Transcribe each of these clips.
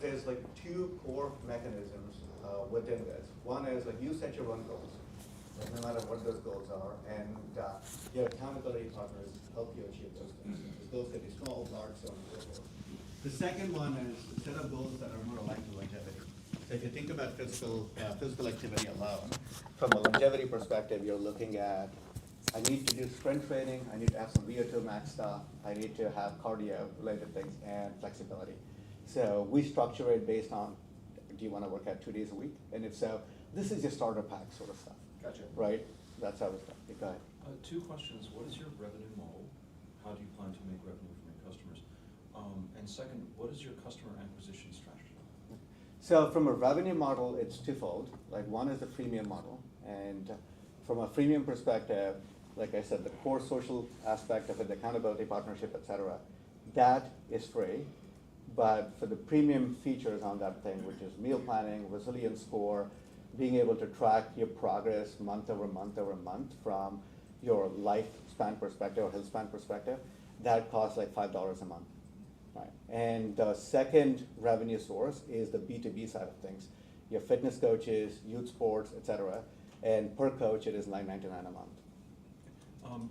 There's like two core mechanisms within this. One is like you set your own goals, like no matter what those goals are, and your accountability partners help you achieve those goals. Those goals can be small, large, so on and so forth. The second one is set up goals that are more aligned to longevity. So if you think about physical activity alone, from a longevity perspective, you're looking at, I need to do sprint training, I need to have some VO2 max stuff, I need to have cardio-related things, and flexibility. So we structure it based on, do you want to work out 2 days a week? And if so, this is your starter pack sort of stuff. Gotcha. Right? That's how it's done. Go ahead. 2 questions. What is your revenue model? How do you plan to make revenue from your customers? And second, what is your customer acquisition strategy? So from a revenue model, it's twofold. Like one is the freemium model. And from a freemium perspective, like I said, the core social aspect of it, the accountability, partnership, et cetera, that is free. But for the premium features on that thing, which is meal planning, resilience score, being able to track your progress month over month over month from your lifespan perspective or health span perspective, that costs like $5 a month. Right. And the second revenue source is the B2B side of things. Your fitness coaches, youth sports, et cetera. And per coach, it is $9.99 a month.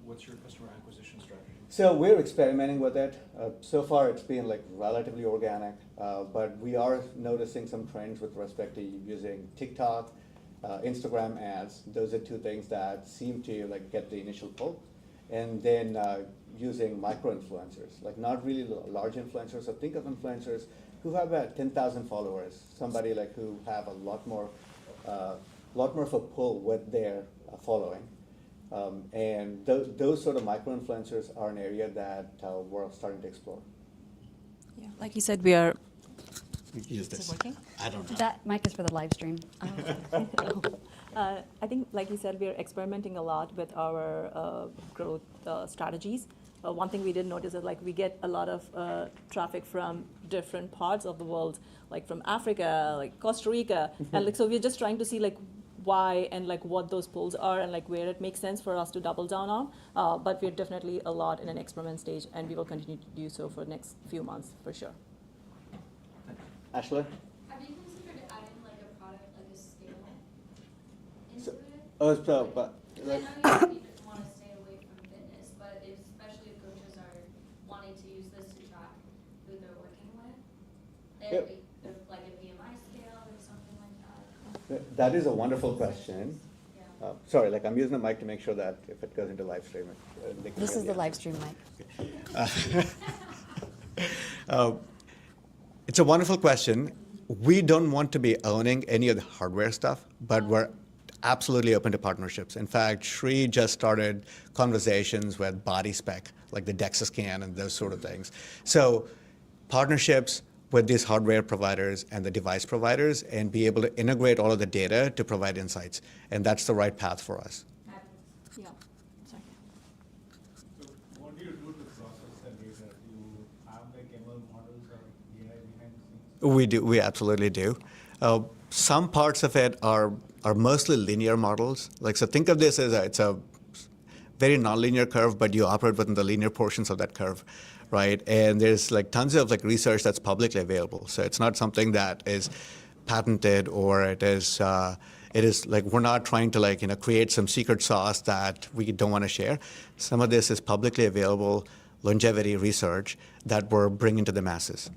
What's your customer acquisition strategy? So we're experimenting with it. So far, it's been like relatively organic, but we are noticing some trends with respect to using TikTok, Instagram ads. Those are 2 things that seem to like get the initial pull, and then using micro-influencers, like not really large influencers. So think of influencers who have about 10,000 followers. Somebody like who have a lot more of a pull with their following. And those sort of micro-influencers are an area that we're starting to explore. Yeah, like you said, we are. Use this. Is it working? I don't know. That mic is for the live stream. I think, like you said, we are experimenting a lot with our growth strategies. One thing we did notice is like we get a lot of traffic from different parts of the world, like from Africa, like Costa Rica, and like so we're just trying to see like why and like what those pulls are and like where it makes sense for us to double down on. But we're definitely a lot in an experiment stage, and we will continue to do so for the next few months for sure. Ashla? Have you considered adding like a product like a scale into So, it? but I know you want to stay away from fitness, but especially if coaches are wanting to use this to track who they're working with, Yep. like a BMI scale or something like that. that is a wonderful question. Yeah. Sorry, like I'm using the mic to make sure that if it goes into live stream, they can This hear is the live answer. stream mic. It's a wonderful question. We don't want to be owning any of the hardware stuff, but we're absolutely open to partnerships. In fact, Shri just started conversations with Body Spec, like the DEXA scan and those sort of things. So partnerships with these hardware providers and the device providers and be able to integrate all of the data to provide insights. And that's the right path for us. Yeah. Sorry. So what do you do to process the data? Do you have like ML models or AI behind the scenes? We do. We absolutely do. Some parts of it are mostly linear models. Like, so think of this as it's a very nonlinear curve, but you operate within the linear portions of that curve, right? And there's like tons of like research that's publicly available. So it's not something that is patented or it is like we're not trying to like create some secret sauce that we don't want to share. Some of this is publicly available longevity research that we're bringing to the masses.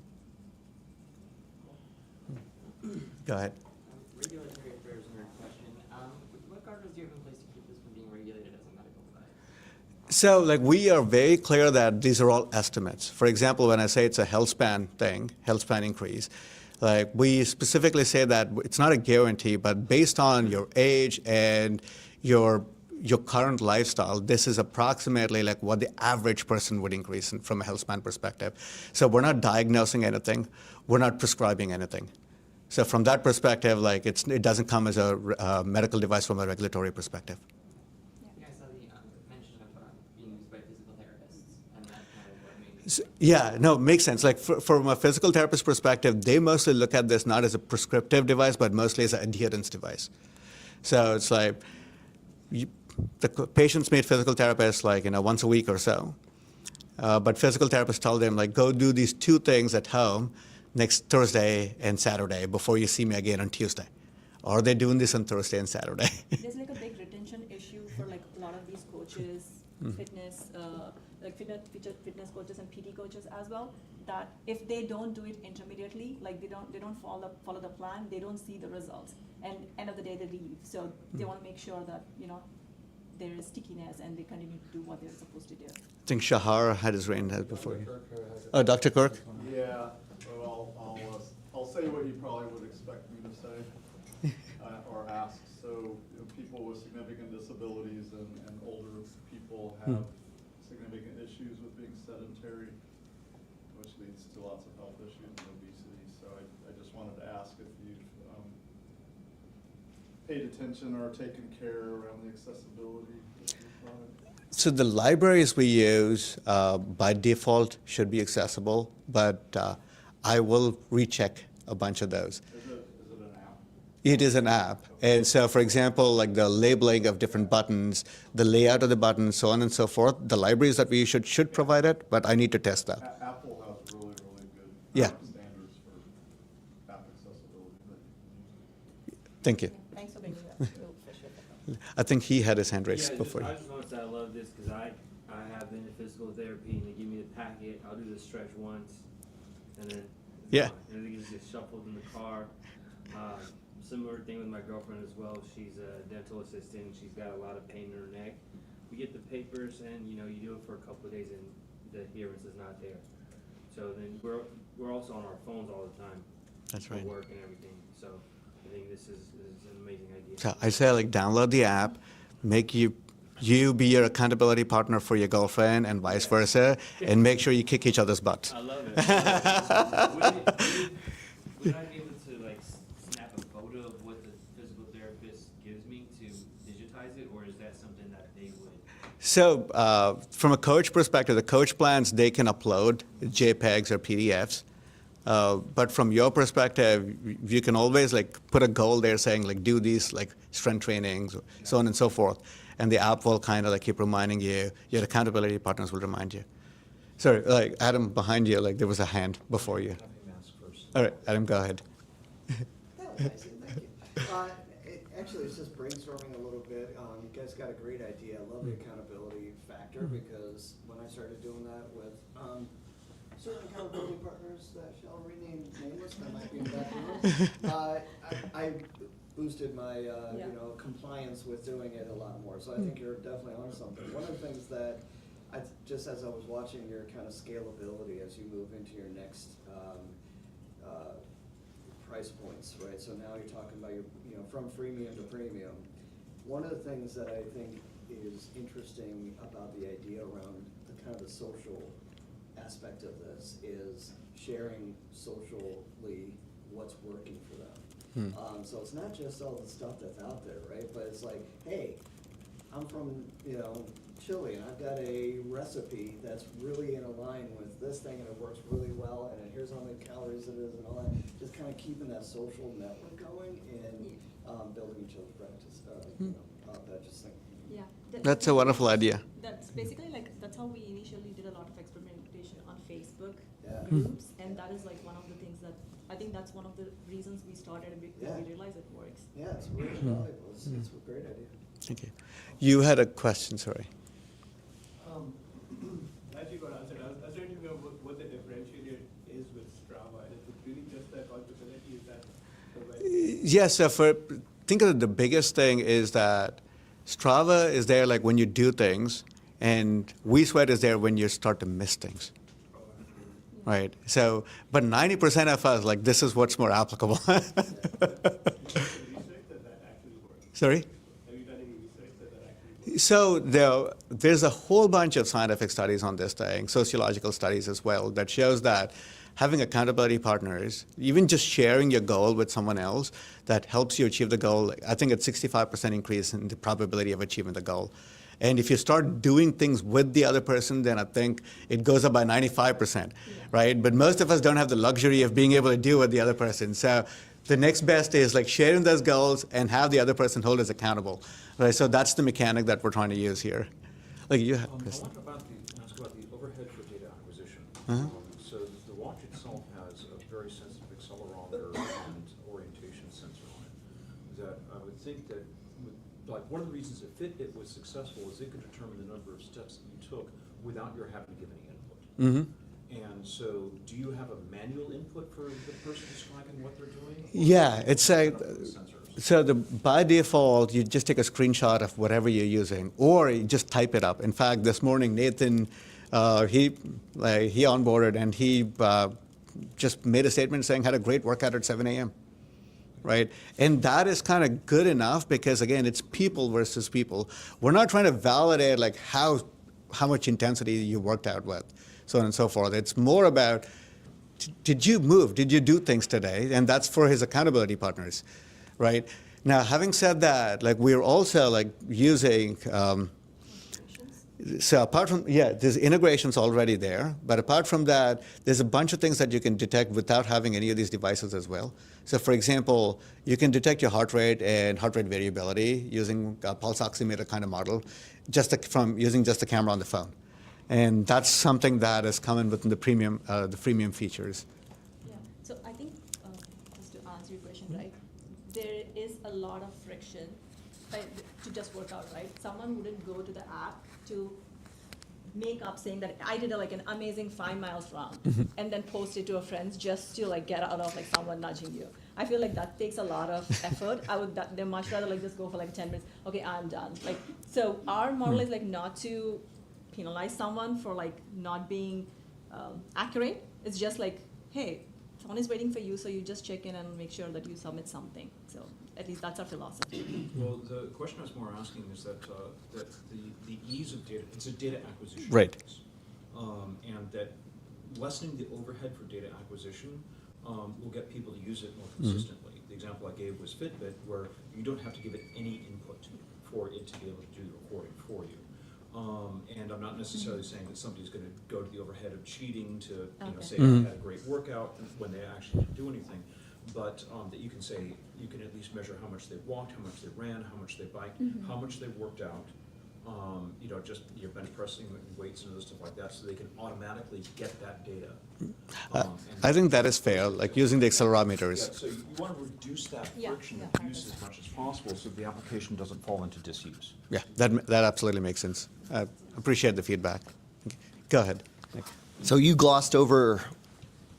Go ahead. Regulatory affairs nerd question. What guardrails do you have in place to keep this from being regulated as a medical device? So like we are very clear that these are all estimates. For example, when I say it's a health span thing, health span increase, like we specifically say that it's not a guarantee, but based on your age and your current lifestyle, this is approximately like what the average person would increase from a health span perspective. So we're not diagnosing anything. We're not prescribing anything. So from that perspective, like it doesn't come as a medical device from a regulatory perspective. Yeah, I saw the mention of being used by physical therapists, and that kind of what made me. So, yeah, no, it makes sense. Like from a physical therapist perspective, they mostly look at this not as a prescriptive device, but mostly as an adherence device. So it's like the patients meet physical therapists like once a week or so, but physical therapists tell them like go do these 2 things at home next Thursday and Saturday before you see me again on Tuesday? Or are they doing this on Thursday and Saturday? There's like a big retention issue for like a lot of these coaches, fitness, like fitness coaches and PT coaches as well. That if they don't do it intermediately, like they don't follow the plan, they don't see the results, and end of the day they leave. So they want to make sure that there is stickiness and they continue to do what they're supposed to do. I think Shahar had his reign before you. Oh, Dr. Kirk? Yeah, well, I'll say what you probably would expect me to say or ask. So people with significant disabilities and older people have significant issues with being sedentary, which leads to lots of health issues and obesity. So I just wanted to ask if you've paid attention or taken care around the accessibility of your product. So the libraries we use by default should be accessible, but I will recheck a bunch of those. Is it an app? It is an app. And so, for example, like the labeling of different buttons, the layout of the buttons, so on and so forth, the libraries that we use should provide it, but I need to test that. Apple has really, really good Yeah. standards for app accessibility. Thank you. Thanks for bringing that. We'll for sure. I think he had his hand raised Yeah, before. I just want to say I love this because I have been in physical therapy and they give me the packet. I'll do the stretch once, and then it's Yeah. gone. Everything is just shuffled in the car. Similar thing with my girlfriend as well. She's a dental assistant. She's got a lot of pain in her neck. We get the papers, and you do it for a couple of days, and the adherence is not there. So then we're also on our phones all the time. That's for right. work and everything. So I think this is an amazing idea. So I say, like, download the app, make you be your accountability partner for your girlfriend and vice versa, and make sure you kick each other's butt. I love it. Would I be able to like snap a photo of what the physical therapist gives me to digitize it, or is that something that they would? So from a coach perspective, the coach plans, they can upload JPEGs or PDFs. But from your perspective, you can always like put a goal there saying like do these like strength trainings, so on and so forth. And the app will kind of like keep reminding you, your accountability partners will remind you. Sorry, like Adam behind you, like there was a hand before you. Have him ask first. All right, Adam, go ahead. That was nice, thank you. Actually, it's just brainstorming a little bit. You guys got a great idea. I love the accountability factor because when I started doing that with certain accountability partners that shall remain nameless, that might be in the back room, I boosted my compliance with doing it a lot more. So I think you're definitely onto something. One of the things that just as I was watching your kind of scalability as you move into your next price points, right? So now you're talking about your, from freemium to premium. One of the things that I think is interesting about the idea around the kind of the social aspect of this is sharing socially what's working for them. So it's not just all the stuff that's out there, right? But it's like, hey, I'm from, Chile, and I've got a recipe that's really in line with this thing, and it works really well, and here's how many calories it is, and all that. Just kind of keeping that social network going and building each other's practice. That just thing. Yeah. That's a wonderful idea. That's basically like, that's how we initially did a lot of experimentation on Facebook Yeah. groups, and that is like one of the things that, I think that's one of the reasons we started, because Yeah. we realized it works. Yeah, it's really valuable. It's a great idea. Thank you. You had a question, sorry. As you got answered, I was trying to figure out what the differentiator is with Strava. Is it really just that accountability? Is that the way? Yes, so think of it, the biggest thing is that Strava is there like when you do things, and WeSweat is there when you start to miss things. Right. So, but 90% of us, like, this is what's more applicable. Research that actually works. Sorry? Have you done any research that actually works? So there's a whole bunch of scientific studies on this thing, sociological studies as well, that shows that having accountability partners, even just sharing your goal with someone else, that helps you achieve the goal. I think it's 65% increase in the probability of achieving the goal. And if you start doing things with the other person, then I think it goes up by 95%, right? But most of us don't have the luxury of being able to do with the other person. So the next best is like sharing those goals and have the other person hold us accountable, right? So that's the mechanic that we're trying to use here. Like you have, I Chris. want to ask about the overhead for data acquisition. Uh-huh. So the watch itself has a very sensitive accelerometer and orientation sensor on it. That I would think that, like, one of the reasons that Fitbit was successful is it could determine the number of steps that you took without your having to give any input. And so, do you have a manual input for the person describing what they're doing? Yeah, it's a, Sensors? by default, you just take a screenshot of whatever you're using, or you just type it up. In fact, this morning, Nathan, he onboarded and he just made a statement saying had a great workout at 7 a.m. Right? And that is kind of good enough because, again, it's people versus people. We're not trying to validate like how much intensity you worked out with, so on and so forth. It's more about, did you move? Did you do things today? And that's for his accountability partners, right? Now, having said that, like we're also like using, so apart from, there's integrations already there, but apart from that, there's a bunch of things that you can detect without having any of these devices as well. So for example, you can detect your heart rate and heart rate variability using a pulse oximeter kind of model, from using just the camera on the phone. And that's something that is coming within the freemium features. Yeah, so I think, just to answer your question, right, there is a lot of friction to just work out, right? Someone wouldn't go to the app to make up saying that I did an amazing 5 miles run and then post it to a friend just to like get out of like someone nudging you. I feel like that takes a lot of effort. They much rather like just go for like 10 minutes. Okay, I'm done. Like, so our model is like not to penalize someone for like not being accurate. It's just like, hey, someone is waiting for you, so you just check in and make sure that you submit something. So at least that's our philosophy. Well, the question I was more asking is that the ease of data, it's a data acquisition. Right. Case, and that lessening the overhead for data acquisition will get people to use it more consistently. The example I gave was Fitbit, where you don't have to give it any input for it to be able to do the recording for you. And I'm not necessarily saying that somebody's going to go to the overhead of cheating to say I had a great workout when they actually didn't do anything, but that you can say, you can at least measure how much they walked, how much they ran, how much they biked, how much they worked out, just your bench pressing weights and other stuff like that, so they can automatically get that data. I think that is fair, like using the accelerometers. Yeah, so you want to reduce that friction of use as much as possible so the application doesn't fall into disuse. Yeah, that absolutely makes sense. Appreciate the feedback. Go ahead. So you glossed over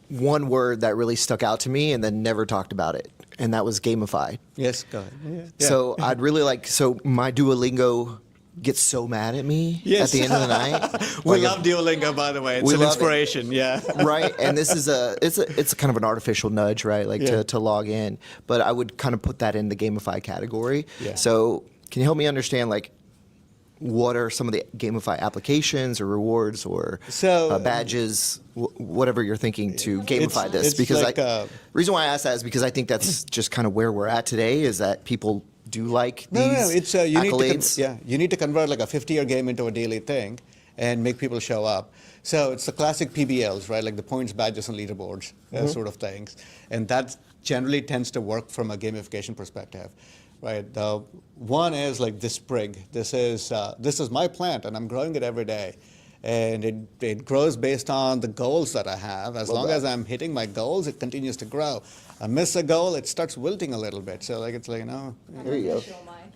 one word that really stuck out to me and then never talked about it, and that was gamify. Yes, go ahead. Yeah. So I'd really like, so my Duolingo gets so mad at me at the end of the night. We love Duolingo, by the way. It's an inspiration, yeah. Right, and this is it's kind of an artificial nudge, right? Like to log in, but I would kind of put that in the gamify category. Yeah. So can you help me understand, like, what are some of the gamify applications or rewards or badges, whatever you're thinking to gamify this? It's because like reason why I ask that is because I think that's just kind of where we're at today, is that people do like these it's accolades. you need to convert like a 50-year game into a daily thing and make people show up. So it's the classic PBLs, right? Like the points, badges, and leaderboards, sort of things. And that generally tends to work from a gamification perspective, right? The one is like this sprig. This is my plant, and I'm growing it every day. And it grows based on the goals that I have. As long as I'm hitting my goals, it continues to grow. I miss a goal, it starts wilting a little bit. So like it's like, There you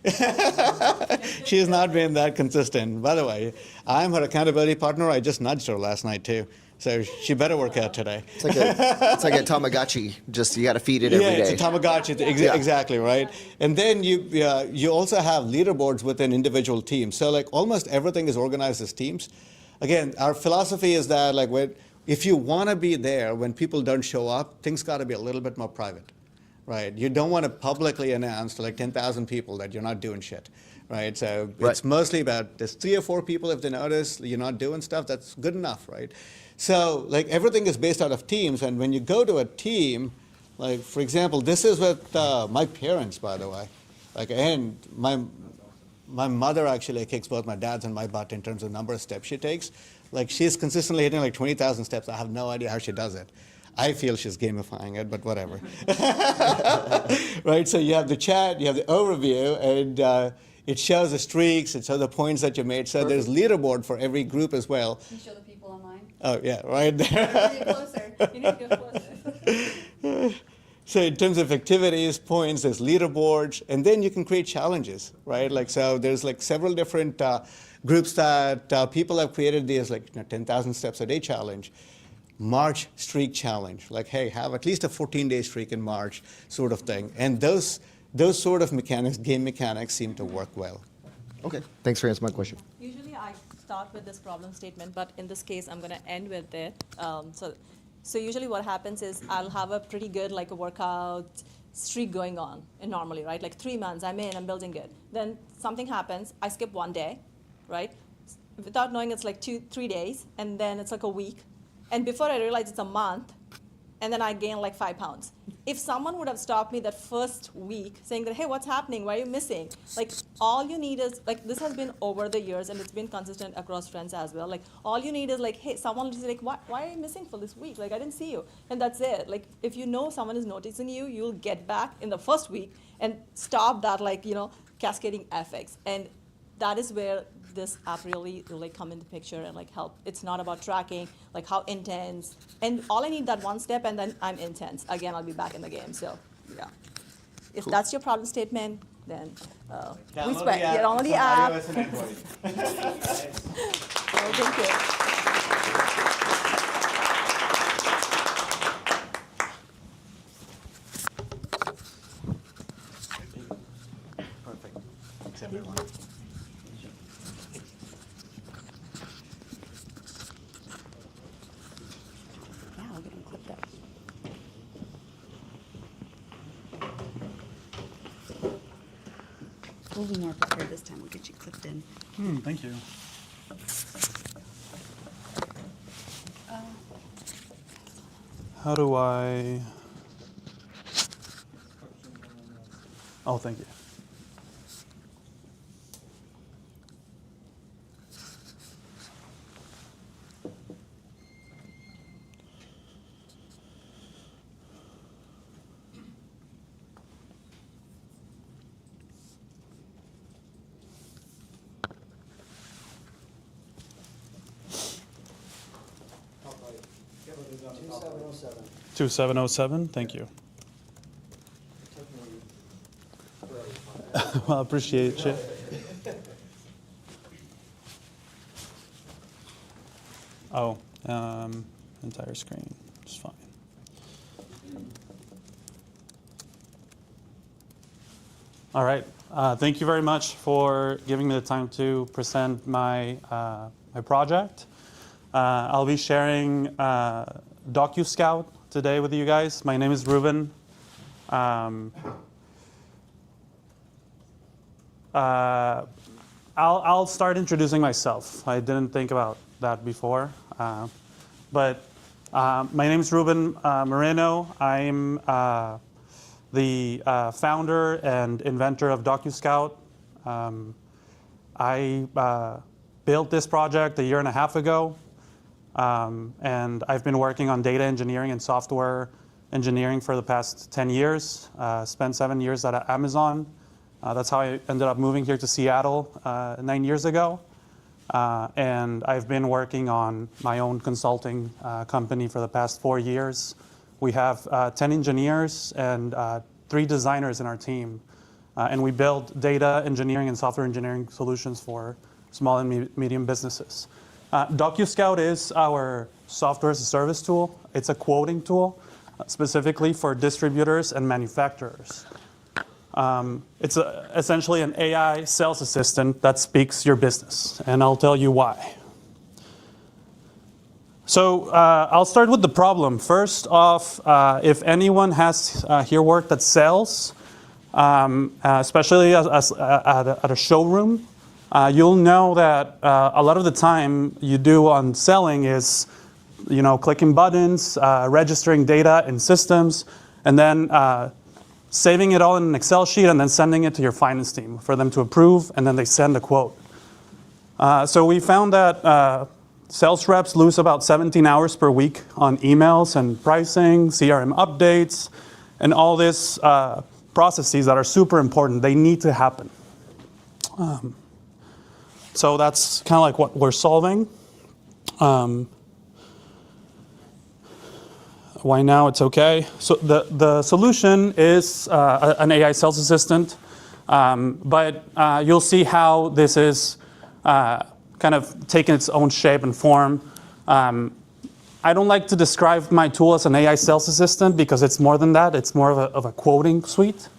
go. She's not been that consistent. By the way, I'm her accountability partner. I just nudged her last night too. So she better work out today. It's like a Tamagotchi. Just you got to feed it every day. Yeah, it's a Tamagotchi. Exactly right. And then you also have leaderboards within individual teams. So like almost everything is organized as teams. Again, our philosophy is that like if you want to be there when people don't show up, things got to be a little bit more private, right? You don't want to publicly announce to like 10,000 people that you're not doing shit, right? So it's mostly about there's 3 or 4 people, if they notice you're not doing stuff, that's good enough, right? So like everything is based out of teams, and when you go to a team, like for example, this is with my parents, by the way, like, and my mother actually kicks both my dad's and my butt in terms of number of steps she takes. Like she's consistently hitting like 20,000 steps. I have no idea how she does it. I feel she's gamifying it, but whatever. Right, so you have the chat, you have the overview, and it shows the streaks, it shows the points that you made. So there's leaderboard for every group as well. Can you show the people online? Oh yeah, right there. You need to go closer. So in terms of activities, points, there's leaderboards, and then you can create challenges, right? Like, so there's like several different groups that people have created. There's like 10,000 steps a day challenge, March streak challenge. Like, hey, have at least a 14-day streak in March, sort of thing. And those sort of mechanics, game mechanics, seem to work well. Okay, thanks for answering my question. Usually I start with this problem statement, but in this case, I'm going to end with it. So usually what happens is I'll have a pretty good, like a workout streak going on, and normally, right? Like 3 months, I'm building good. Then something happens, I skip 1 day, right? Without knowing it's like 2-3 days, and then it's like a week. And before I realize it's a month, and then I gain like 5 pounds. If someone would have stopped me that first week saying that, hey, what's happening? Why are you missing? Like, all you need is, like, this has been over the years, and it's been consistent across friends as well. Like, all you need is like, hey, someone is like, why are you missing for this week? Like, I didn't see you. And that's it. Like, if you know someone is noticing you, you'll get back in the first week and stop that, like, cascading effects. And that is where this app really come into picture and like help. It's not about tracking, like how intense, and all I need that one step, and then I'm intense. Again, I'll be back in the game. So yeah, if that's your problem statement, then we spent. Get on the app. iOS and Android. Oh, thank you. Perfect. Thanks, everyone. Yeah, I'll get them clipped up. We'll be more prepared this time. We'll get you clipped in. Thank you. How do I? Oh, thank you. Top right. 2707. 2707. Thank you. Took me forever to find it. Well, I appreciate you. Oh, entire screen. It's fine. All right. Thank you very much for giving me the time to present my my project. I'll be sharing DocuScout today with you guys. My name is Ruben. I'll start introducing myself. I didn't think about that before, but my name is Ruben Moreno. I'm the founder and inventor of DocuScout. I built this project 1.5 years ago, and I've been working on data engineering and software engineering for the past 10 years. Spent 7 years at Amazon. That's how I ended up moving here to Seattle 9 years ago. And I've been working on my own consulting company for the past 4 years. We have 10 engineers and 3 designers in our team. And we build data engineering and software engineering solutions for small and medium businesses. DocuScout is our software as a service tool. It's a quoting tool specifically for distributors and manufacturers. It's essentially an AI sales assistant that speaks your business, and I'll tell you why. So I'll start with the problem. First off, if anyone has here worked at sales, especially at a showroom, you'll know that a lot of the time you do on selling is, clicking buttons, registering data in systems, and then saving it all in an Excel sheet and then sending it to your finance team for them to approve, and then they send a quote. So we found that sales reps lose about 17 hours per week on emails and pricing, CRM updates, and all these processes that are super important. They need to happen. So that's kind of like what we're solving. Why now? It's okay. So the solution is an AI sales assistant, but you'll see how this is kind of taking its own shape and form. I don't like to describe my tool as an AI sales assistant because it's more than that. It's more of a quoting suite,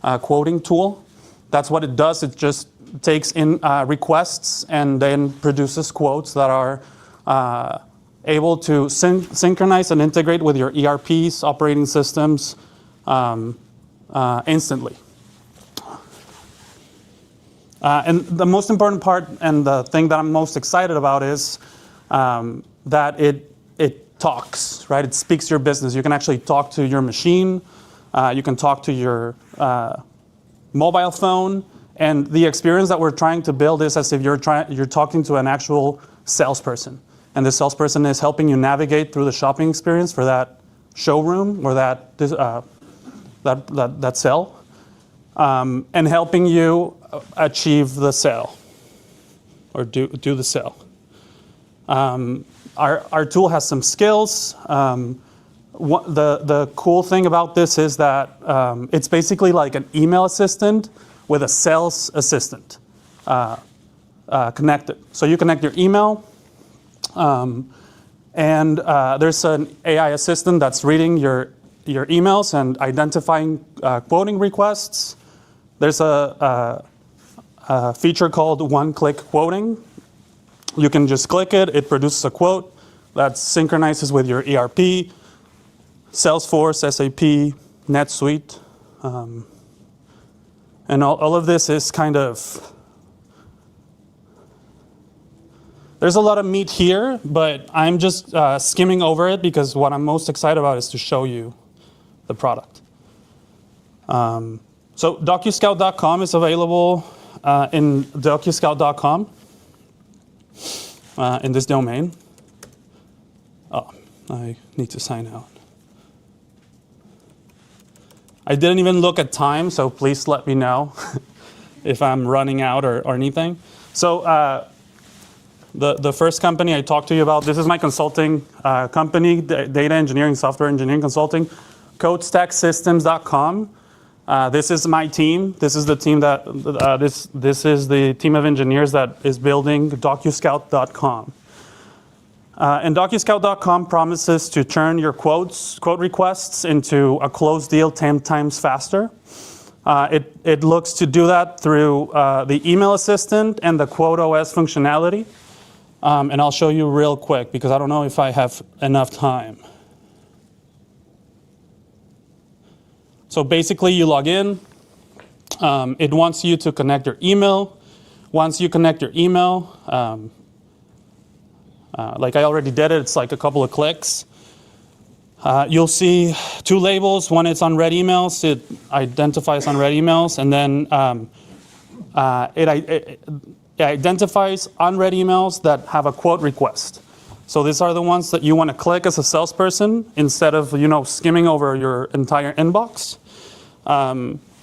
quoting tool. That's what it does. It just takes in requests and then produces quotes that are able to synchronize and integrate with your ERPs, operating systems, instantly. And the most important part and the thing that I'm most excited about is that it talks, right? It speaks your business. You can actually talk to your machine. You can talk to your mobile phone. And the experience that we're trying to build is as if you're talking to an actual salesperson. And the salesperson is helping you navigate through the shopping experience for that showroom or that sale, and helping you achieve the sale or do the sale. Our tool has some skills. The cool thing about this is that it's basically like an email assistant with a sales assistant connected. So you connect your email, and there's an AI assistant that's reading your emails and identifying quoting requests. There's a feature called one-click quoting. You can just click it. It produces a quote that synchronizes with your ERP, Salesforce, SAP, NetSuite. And all of this is kind of, there's a lot of meat here, but I'm just skimming over it because what I'm most excited about is to show you the product. So DocuScout.com is available in DocuScout.com in this domain. Oh, I need to sign out. I didn't even look at time, so please let me know if I'm running out or anything. So the first company I talked to you about, this is my consulting company, data engineering, software engineering consulting, CodeStackSystems.com. This is my team. This is the team that this is the team of engineers that is building DocuScout.com. And DocuScout.com promises to turn your quote requests into a closed deal 10 times faster. It looks to do that through the email assistant and the Quote OS functionality. And I'll show you real quick because I don't know if I have enough time. So basically, you log in. It wants you to connect your email. Once you connect your email, like I already did it, it's like a couple of clicks. You'll see two labels. One is unread emails. It identifies unread emails, and then it identifies unread emails that have a quote request. So these are the ones that you want to click as a salesperson instead of skimming over your entire inbox.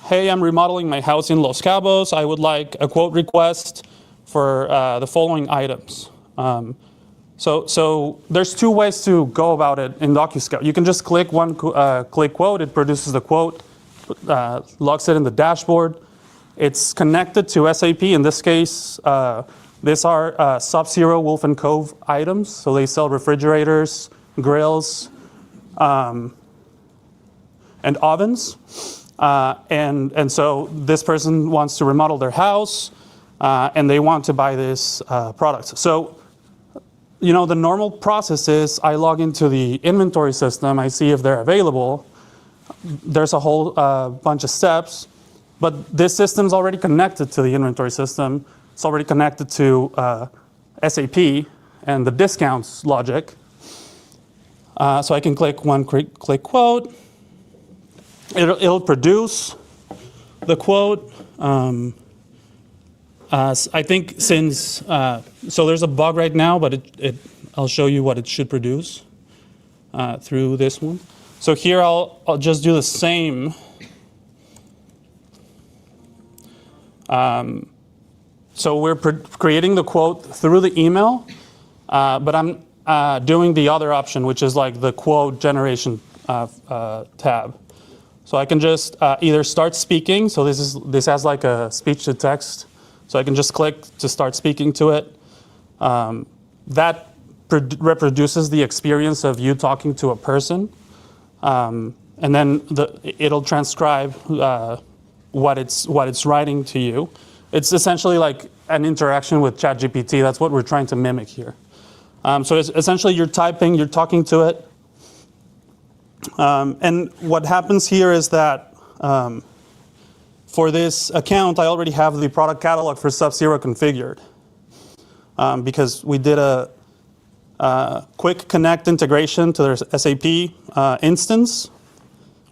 Hey, I'm remodeling my house in Los Cabos. I would like a quote request for the following items. So there's two ways to go about it in DocuScout. You can just click click quote. It produces the quote, logs it in the dashboard. It's connected to SAP. In this case, these are Sub-Zero, Wolf & Cove items. So they sell refrigerators, grills, and ovens. And so this person wants to remodel their house, and they want to buy this product. So, the normal process is I log into the inventory system. I see if they're available. There's a whole bunch of steps. But this system's already connected to the inventory system. It's already connected to SAP and the discounts logic. So I can click click quote. It'll produce the quote. I think since, so there's a bug right now, but I'll show you what it should produce through this one. So here I'll just do the same. So we're creating the quote through the email, but doing the other option, which is like the quote generation tab. So I can just either start speaking. So this has like a speech to text. So I can just click to start speaking to it. That reproduces the experience of you talking to a person. And then it'll transcribe what it's writing to you. It's essentially like an interaction with ChatGPT. That's what we're trying to mimic here. So it's essentially you're typing, you're talking to it. And what happens here is that for this account, I already have the product catalog for Sub-Zero configured because we did a quick connect integration to their SAP instance.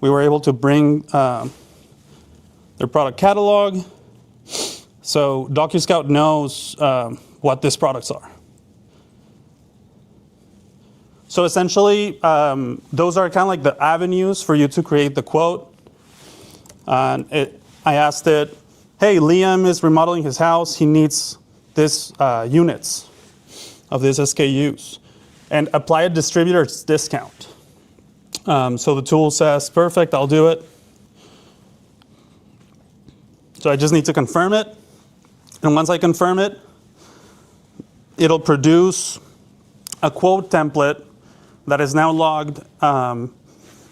We were able to bring their product catalog. So DocuScout knows what these products are. So essentially, those are kind of like the avenues for you to create the quote. I asked it, hey, Liam is remodeling his house. He needs this units of this SKUs. And apply a distributor's discount. So the tool says, perfect, I'll do it. So I just need to confirm it. And once I confirm it, it'll produce a quote template that is now logged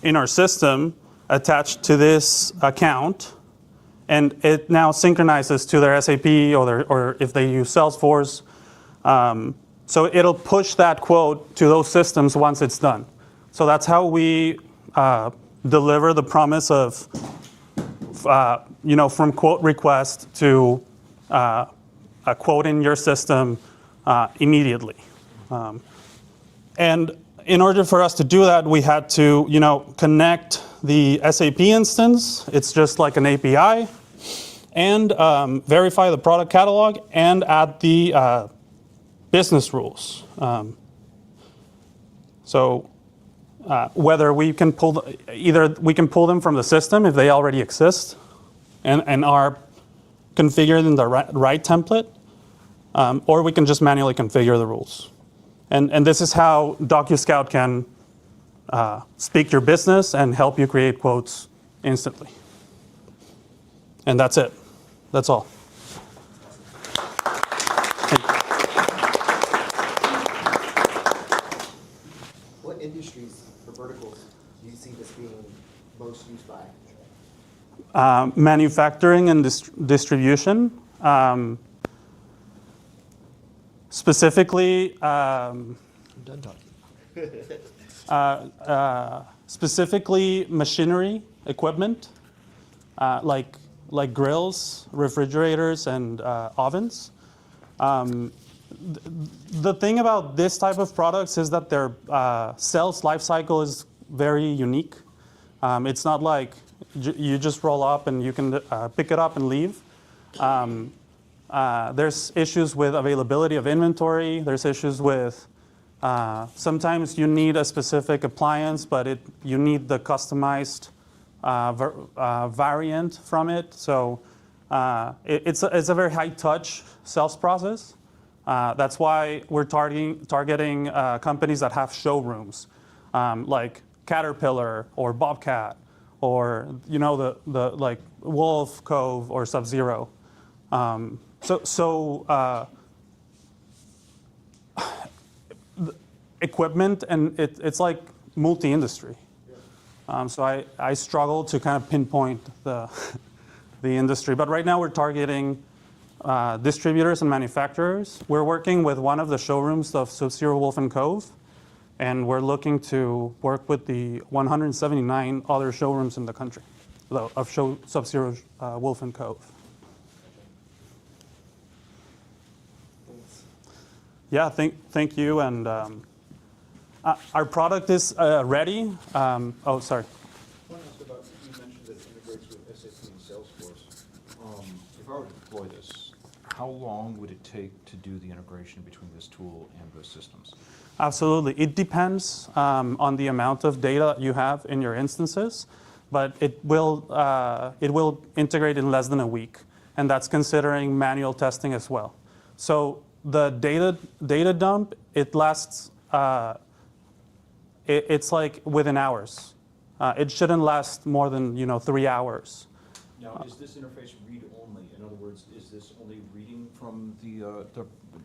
in our system attached to this account. And it now synchronizes to their SAP or if they use Salesforce. So it'll push that quote to those systems once it's done. So that's how we deliver the promise of, from quote request to a quote in your system immediately. And in order for us to do that, we had to, connect the SAP instance. It's just like an API, and verify the product catalog and add the business rules. Whether we can pull we can pull them from the system if they already exist and are configured in the right template, or we can just manually configure the rules. And this is how DocuScout can speak your business and help you create quotes instantly. And that's it. That's all. What industries or verticals do you see this being most used by? Manufacturing and distribution. Specifically, I'm done talking. specifically machinery, equipment, like grills, refrigerators, and ovens. The thing about this type of products is that their sales life cycle is very unique. It's not like you just roll up and you can pick it up and leave. There's issues with availability of inventory. There's issues with sometimes you need a specific appliance, but you need the customized variant from it. So it's a very high touch sales process. That's why we're targeting companies that have showrooms, like Caterpillar or Bobcat, or the like Wolf, Cove, or Sub-Zero. Equipment, and it's like multi-industry. So I struggle to kind of pinpoint the industry. But right now we're targeting distributors and manufacturers. We're working with one of the showrooms of Sub-Zero Wolf and Cove, and we're looking to work with the 179 other showrooms in the country of Sub-Zero Wolf and Cove. Yeah, thank you. And our product is ready. Oh, sorry. I want to ask about, you mentioned that it integrates with SAP and Salesforce. If I were to deploy this, how long would it take to do the integration between this tool and those systems? Absolutely. It depends on the amount of data you have in your instances, but it will integrate in less than a week, and that's considering manual testing as well. So the data dump, it lasts it's like within hours. It shouldn't last more than 3 hours. Now, is this interface read-only? In other words, is this only reading from the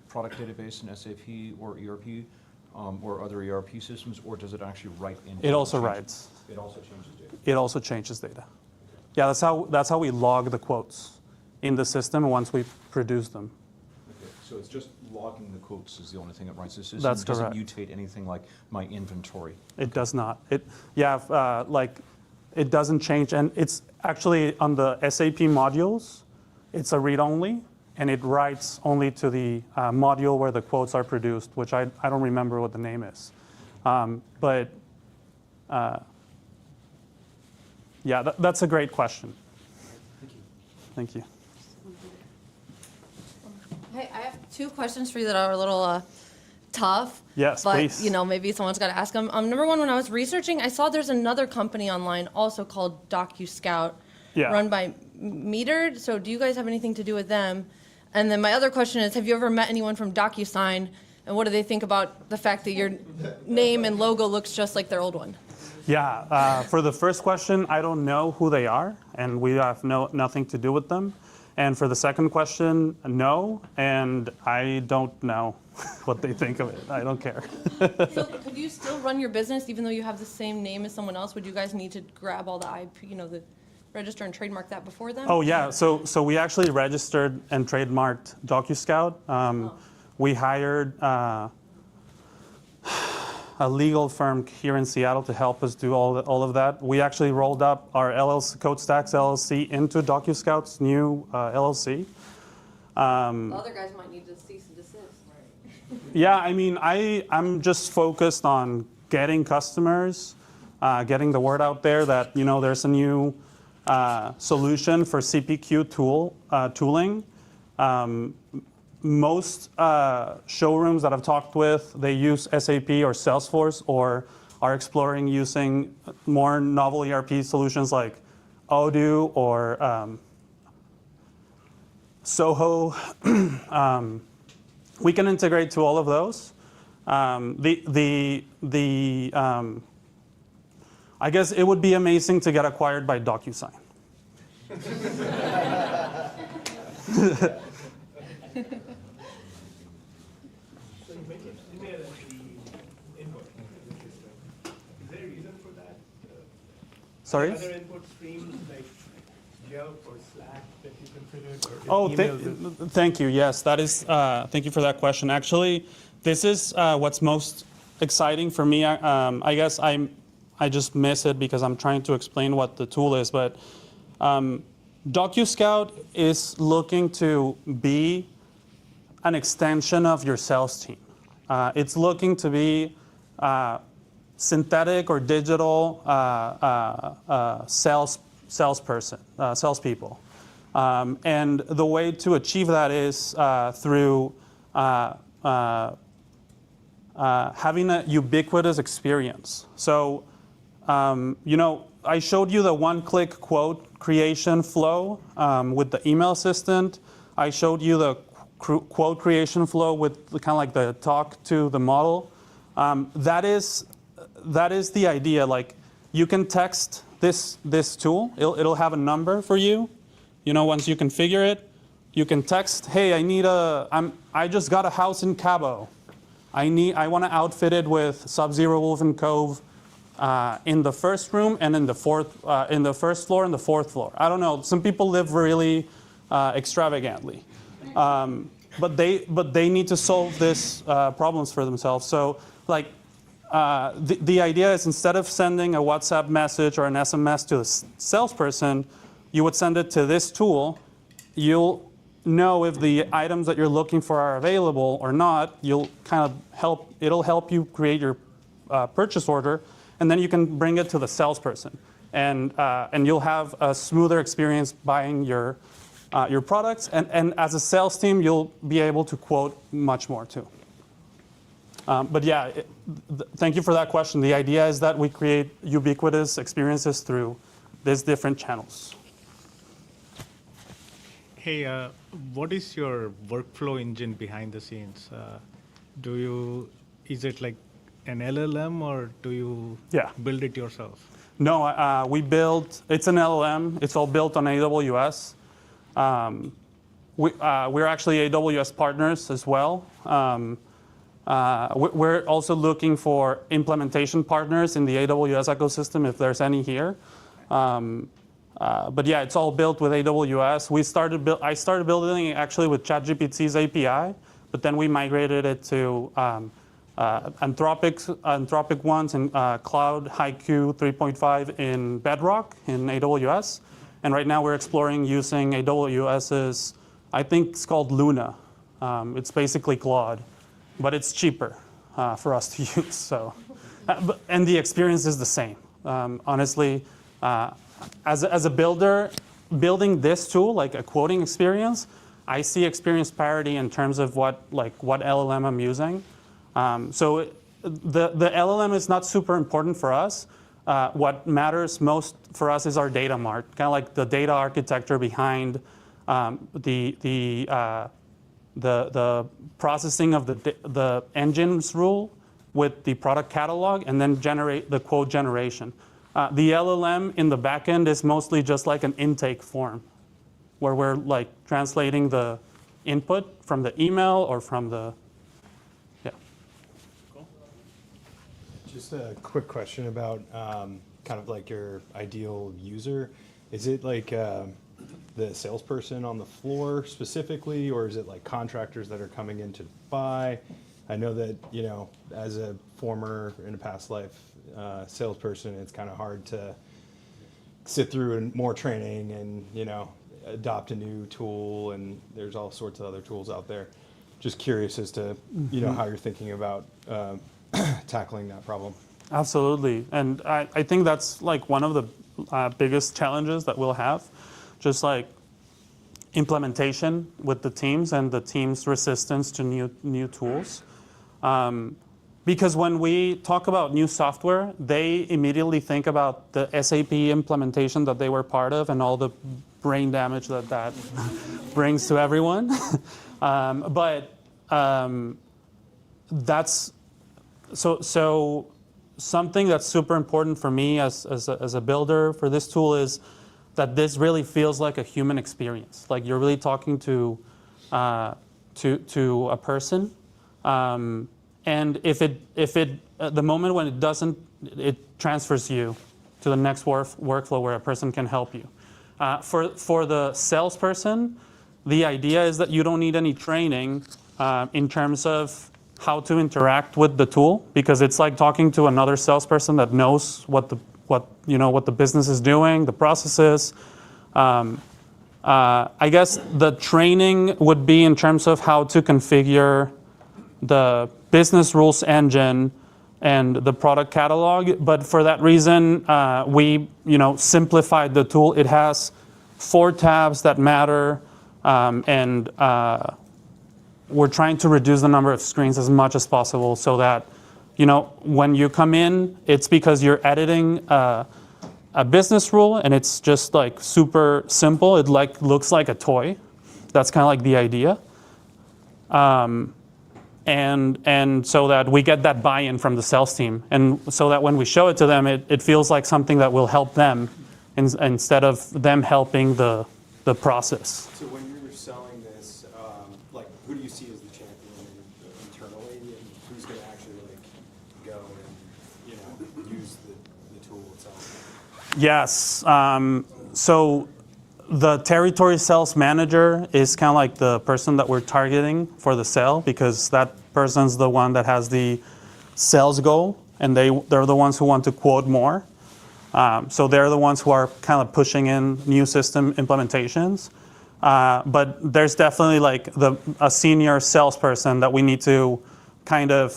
product database in SAP or ERP or other ERP systems, or does it actually write into It also change- writes. It also changes data. It also changes data. Yeah, that's how we log the quotes in the system once we produce them. Okay, so it's just logging the quotes is the only thing it writes. The system That's doesn't correct. mutate anything like my inventory. It does not. It doesn't change, and it's actually on the SAP modules. It's a read-only, and it writes only to the module where the quotes are produced, which I don't remember what the name is. Yeah, that's a great question. Thank you. Thank you. Hey, I have 2 questions for you that are a little tough. Yes, but, please. Maybe someone's got to ask them. Number one, when I was researching, I saw there's another company online also called DocuScout, Yeah. run by Metered. So do you guys have anything to do with them? And then my other question is, have you ever met anyone from DocuSign, and what do they think about the fact that your name and logo looks just like their old one? Yeah, for the first question, I don't know who they are, and we have nothing to do with them. And for the second question, no, and I don't know what they think of it. I don't care. So could you still run your business even though you have the same name as someone else? Would you guys need to grab all the IP, the register and trademark that before them? Oh yeah, so we actually registered and trademarked DocuScout. We hired a legal firm here in Seattle to help us do all of that. We actually rolled up our LLC, CodeStacks LLC into DocuScout's new LLC. The other guys might need to cease and desist. Yeah, I mean, I'm just focused on getting customers, getting the word out there that there's a new solution for CPQ tooling. Most showrooms that I've talked with, they use SAP or Salesforce, or are exploring using more novel ERP solutions like Odoo or Soho. We can integrate to all of those. I guess it would be amazing to get acquired by DocuSign. So you mentioned email as the input to the system. Is there a reason for that? Sorry? Other input streams like Yelp or Slack that you considered? Or is Oh, email thank you. Yes, that is. Thank you for that question. Actually, this is what's most exciting for me. I guess I just miss it because I'm trying to explain what the tool is. But DocuScout is looking to be an extension of your sales team. It's looking to be synthetic or digital salespeople. And the way to achieve that is through having a ubiquitous experience. So, I showed you the one-click quote creation flow with the email assistant. I showed you the quote creation flow with kind of like the talk to the model. That is the idea. Like, you can text this tool. It'll have a number for you. Once you configure it, you can text, hey, I just got a house in Cabo. I want to outfit it with Sub-Zero Wolfen Cove in the first room and in the first floor and the fourth floor. I don't know. Some people live really extravagantly, but they need to solve this problems for themselves. So, like, the idea is, instead of sending a WhatsApp message or an SMS to a salesperson, you would send it to this tool. You'll know if the items that you're looking for are available or not. It'll help you create your purchase order, and then you can bring it to the salesperson, and you'll have a smoother experience buying your products. And as a sales team, you'll be able to quote much more too. But yeah, thank you for that question. The idea is that we create ubiquitous experiences through these different channels. Hey, what is your workflow engine behind the scenes? Is it like an LLM or do you Yeah. build it yourself? No, we built, it's an LLM. It's all built on AWS. We're actually AWS partners as well. We're also looking for implementation partners in the AWS ecosystem, if there's any here. But yeah, it's all built with AWS. I started building it actually with ChatGPT's API, but then we migrated it to Anthropic ones in Cloud Haiku 3.5 in Bedrock in AWS. And right now we're exploring using AWS's, I think it's called Luna. It's basically Claude, but it's cheaper for us to use. So, and the experience is the same. Honestly, as a builder, building this tool, like a quoting experience, I see experience parity in terms of what LLM I'm using. So the LLM is not super important for us. What matters most for us is our data mart, kind of like the data architecture behind the processing of the engines rule with the product catalog, and then generate the quote generation. The LLM in the back end is mostly just like an intake form, where we're like translating the input from the email or from the, yeah. Just a quick question about kind of like your ideal user. Is it like the salesperson on the floor specifically, or is it like contractors that are coming in to buy? I know that, you know, as a former, in a past life, salesperson, it's kind of hard to sit through more training and, you know, adopt a new tool, and there's all sorts of other tools out there. Just curious as to, you know, how you're thinking about tackling that problem. Absolutely, and I think that's like one of the biggest challenges that we'll have, just like implementation with the teams and the team's resistance to new tools. Because when we talk about new software, they immediately think about the SAP implementation that they were part of and all the brain damage that brings to everyone. That's so something that's super important for me as a builder for this tool is that this really feels like a human experience. Like you're really talking to a person. And if the moment when it doesn't, it transfers you to the next workflow where a person can help you. For the salesperson, the idea is that you don't need any training in terms of how to interact with the tool, because it's like talking to another salesperson that knows what the business is doing, the processes. I guess the training would be in terms of how to configure the business rules engine and the product catalog, but for that reason, we simplified the tool. It has 4 tabs that matter, and we're trying to reduce the number of screens as much as possible, so that when you come in, it's because you're editing a business rule, and it's just like super simple. It looks like a toy. That's kind of like the idea. And so that we get that buy-in from the sales team, and so that when we show it to them, it feels like something that will help them instead of them helping the process. So when you're selling this, like who do you see as the champion internally, and who's going to actually like go and use the tool itself? Yes. So the territory sales manager is kind of like the person that we're targeting for the sale, because that person's the one that has the sales goal, and they're the ones who want to quote more. So they're the ones who are kind of pushing in new system implementations. But there's definitely like a senior salesperson that we need to kind of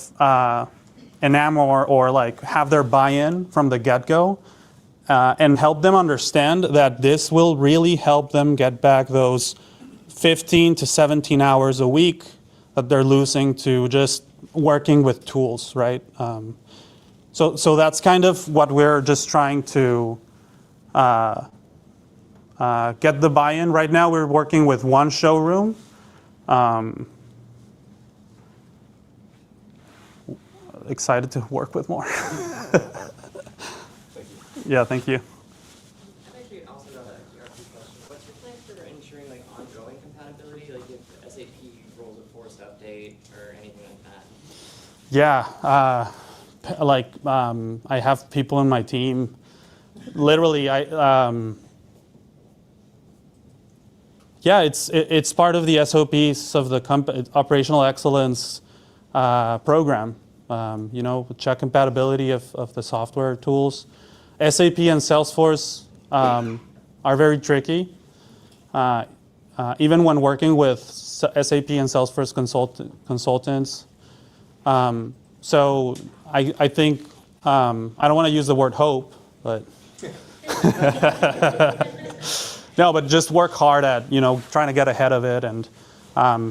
enamor or like have their buy-in from the get-go. And help them understand that this will really help them get back those 15 to 17 hours a week that they're losing to just working with tools, right? So that's kind of what we're just trying to get the buy-in. Right now we're working with one showroom. excited to work with more. Thank you. Yeah, thank you. I've actually also got a ERP question. What's your plan for ensuring like ongoing compatibility, like if SAP rolls a forced update or anything like that? Yeah, I have people in my team. Literally, it's part of the SOPs of the operational excellence program. Check compatibility of the software tools. SAP and Salesforce are very tricky. Even when working with SAP and Salesforce consultants. So I think, I don't want to use the word hope, but no, but just work hard at, trying to get ahead of it and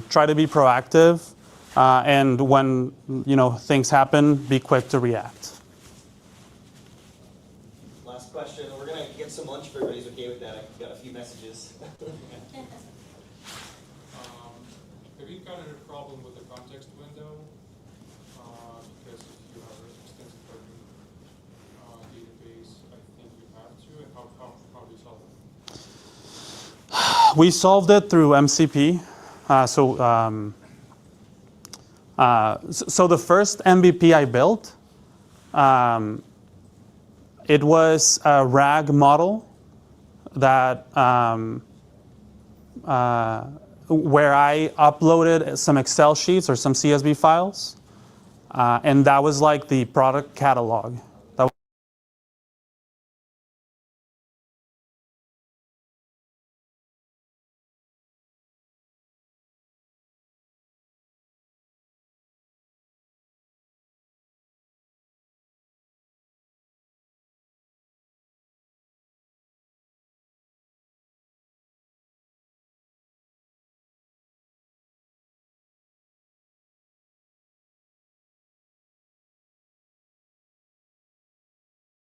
try to be proactive. And when, things happen, be quick to react. Last question. We're going to get some lunch if everybody's okay with that. I've got a few messages. Have you encountered a problem with the context window? Because if you have an extensive version database, I think you have to. And how do you solve it? We solved it through MCP. So the first MVP I built, it was a RAG model that where I uploaded some Excel sheets or some CSV files, and that was like the product catalog.